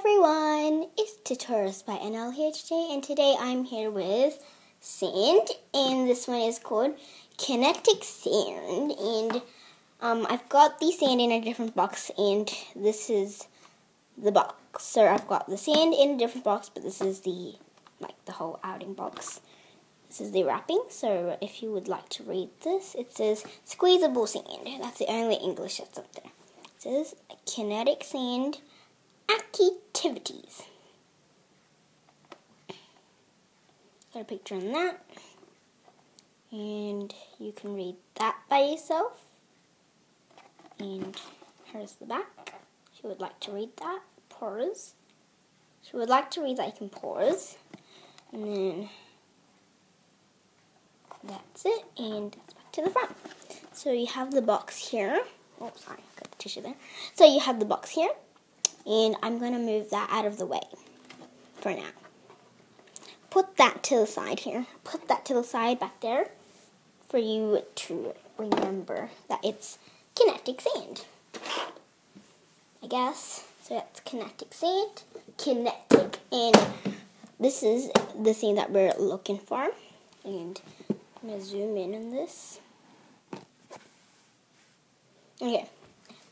everyone, it's TutorialsByN L here today, and today I'm here with sand, and this one is called Kinetic Sand, and I've got the sand in a different box, and this is the box. So I've got the sand in a different box, but this is the whole outing box. This is the wrapping, so if you would like to read this, it says squeezable sand. That's the only English that's up there. It says Kinetic Sand Activities. Got a picture on that, and you can read that by yourself. And here's the back. If you would like to read that, pause. If you would like to read that, you can pause. And then that's it, and that's back to the front. So you have the box here. Oh, sorry, got the tissue there. So you have the box here, and I'm going to move that out of the way for now. Put that to the side here. Put that to the side back there for you to remember that it's kinetic sand, I guess. So that's kinetic sand, kinetic, and this is the thing that we're looking for. And I'm going to zoom in on this. Okay,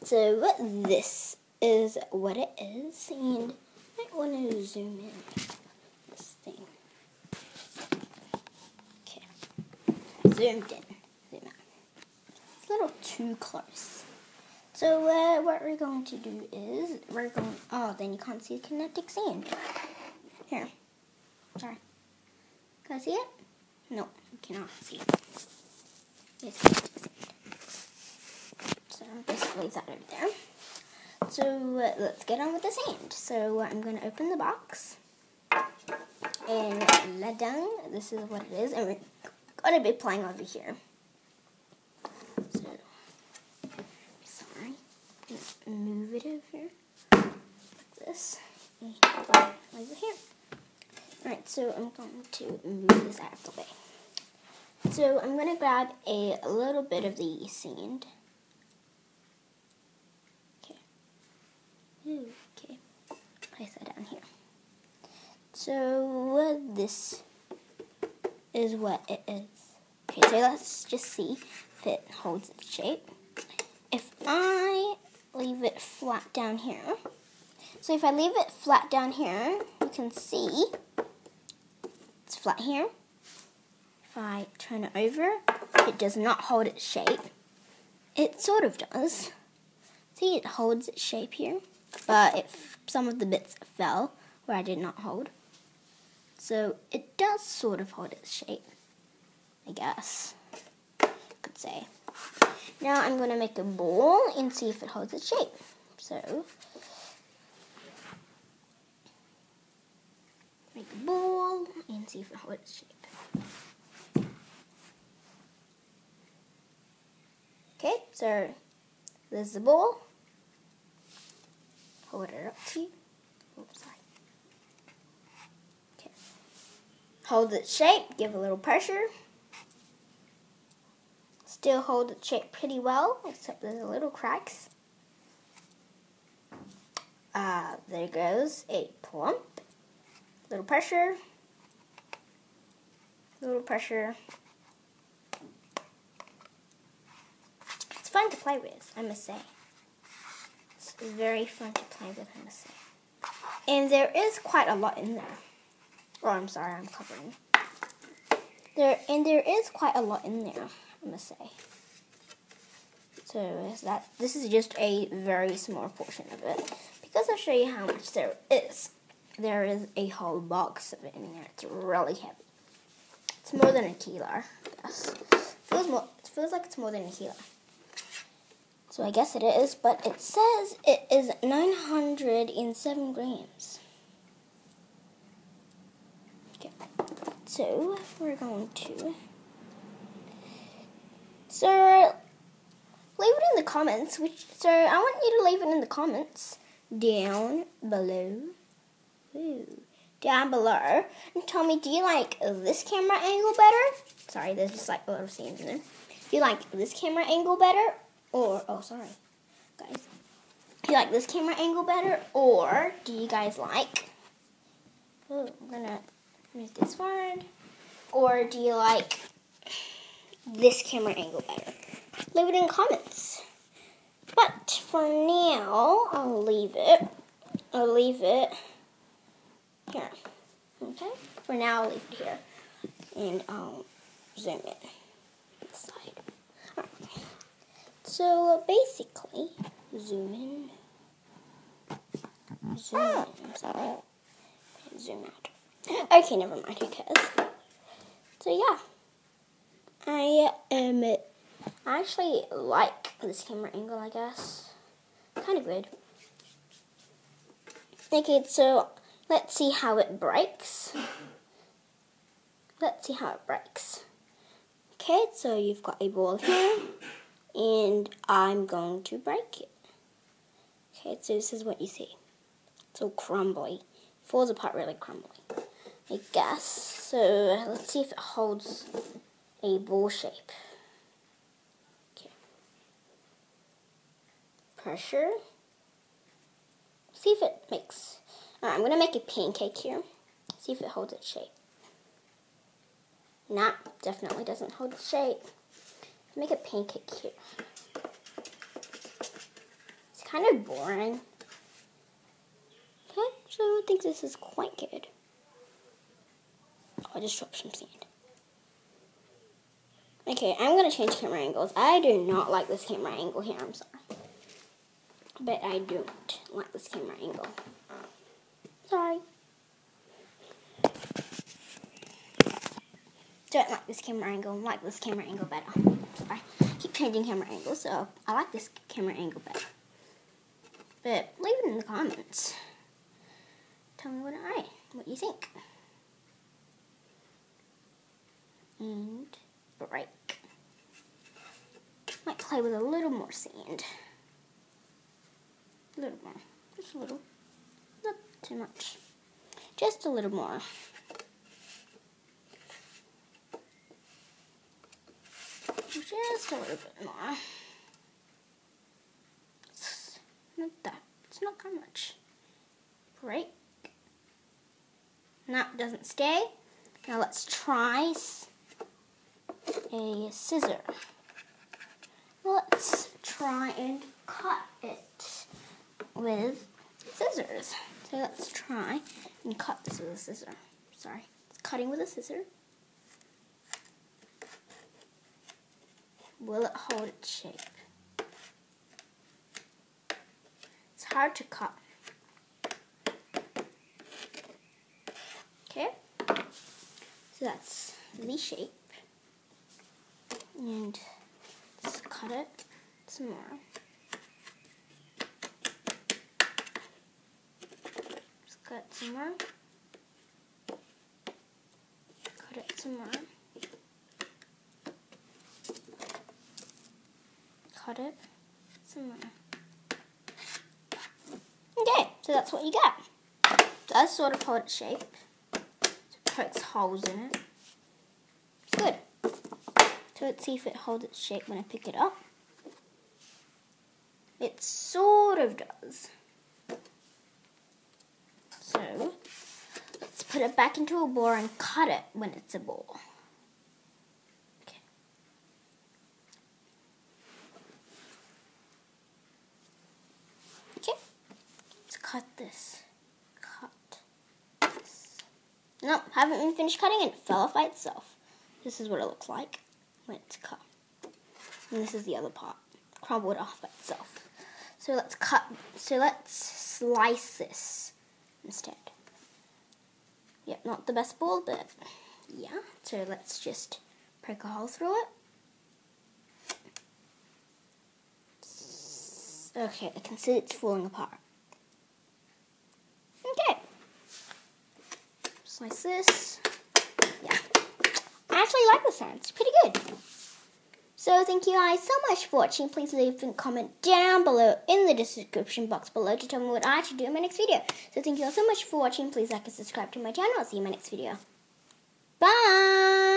so this is what it is, and I might want to zoom in this thing. Okay, zoomed in. Zoom out. It's a little too close. So what we're going to do is then you can't see the kinetic sand. Here, sorry. Can I see it? No, you cannot see it. It's kinetic sand. So just leave that over there. So let's get on with the sand. So I'm going to open the box and let down. This is what it is, and we're going to be playing over here. So sorry, just move it over like this and over here. Alright, so I'm going to move this out of the way. So I'm going to grab a little bit of the sand. Okay, place that down here. So this is what it is. Okay, so let's just see if it holds its shape. If I leave it flat down here, so if I leave it flat down here, you can see it's flat here. If I turn it over, it does not hold its shape. It sort of does. See, it holds its shape here. But if some of the bits fell where I did not hold. So it does sort of hold its shape, I guess I could say. Now I'm going to make a ball and see if it holds its shape. So make a ball and see if it holds its shape. Okay, so there's the ball. Hold it up to you. Oops, sorry. Okay. Hold its shape. Give a little pressure. Still hold its shape pretty well, except there's a little cracks. There goes a plump. Little pressure. Little pressure. It's fun to play with, I must say. Very fun to play with, I must say. And there is quite a lot in there. Oh, I'm sorry, I'm covering. There is quite a lot in there, I must say. So this is just a very small portion of it. Because I'll show you how much there is. There is a whole box of it in there. It's really heavy. It's more than a kilo, I guess. It feels like it's more than a kilo. So I guess it is, but it says it is 907 grams. Okay, so we're going to... So leave it in the comments. So I want you to leave it in the comments down below. Down below. And tell me, do you like this camera angle better? Sorry, there's just like a little sand in there. Do you like this camera angle better? Or, oh, sorry, guys. Do you like this camera angle better, or do you guys like, I'm gonna move this forward, or do you like this camera angle better? Leave it in comments. But for now, I'll leave it here. Okay? For now, I'll leave it here. And I'll zoom in this side. Alright. So basically, zoom in. Sorry. Zoom out. Okay, never mind. Who cares? So yeah, I actually like this camera angle. I guess kind of good. Okay, so let's see how it breaks. Okay, so you've got a ball here, and I'm going to break it. Okay, so this is what you see. It's all crumbly. Falls apart really crumbly, I guess. So let's see if it holds a ball shape. Okay. Pressure. See if it makes... Alright, I'm going to make a pancake here. See if it holds its shape. Nah, definitely doesn't hold its shape. Let's make a pancake here. It's kind of boring. Okay, so I think this is quite good. Oh, I just dropped some sand. Okay, I'm going to change camera angles. I do not like this camera angle here, I'm sorry. But I don't like this camera angle. Sorry. Don't like this camera angle. Like this camera angle better. Sorry. Keep changing camera angles, so I like this camera angle better. But leave it in the comments. Tell me what you think. And break. Might play with a little more sand. A little more. Just a little. Not too much. Just a little more. Just a little bit more. It's not that much. Break. No, it doesn't stay. Now let's try a scissor. Let's try and cut it with scissors. So let's try and cut this with a scissor. Sorry, it's cutting with a scissor. Will it hold its shape? It's hard to cut. Okay, so that's the shape. And let's cut it some more. Let's cut it some more. Cut it some more. Cut it some more. Okay, so that's what you got. It does sort of hold its shape. It pokes holes in it. It's good. So let's see if it holds its shape when I pick it up. It sort of does. So let's put it back into a ball and cut it when it's a ball. Okay. Okay. Let's cut this. Nope, haven't even finished cutting and it fell off by itself. This is what it looks like when it's cut. And this is the other part. Crumbled off by itself. So let's slice this instead. Yep, not the best ball, but yeah. So let's just poke a hole through it. Okay, I can see it's falling apart. Okay. Slice this. Yeah. I actually like the sound. It's pretty good. So thank you guys so much for watching. Please leave a comment down below in the description box below to tell me what I should do in my next video. So thank you all so much for watching. Please like and subscribe to my channel. I'll see you in my next video. Bye!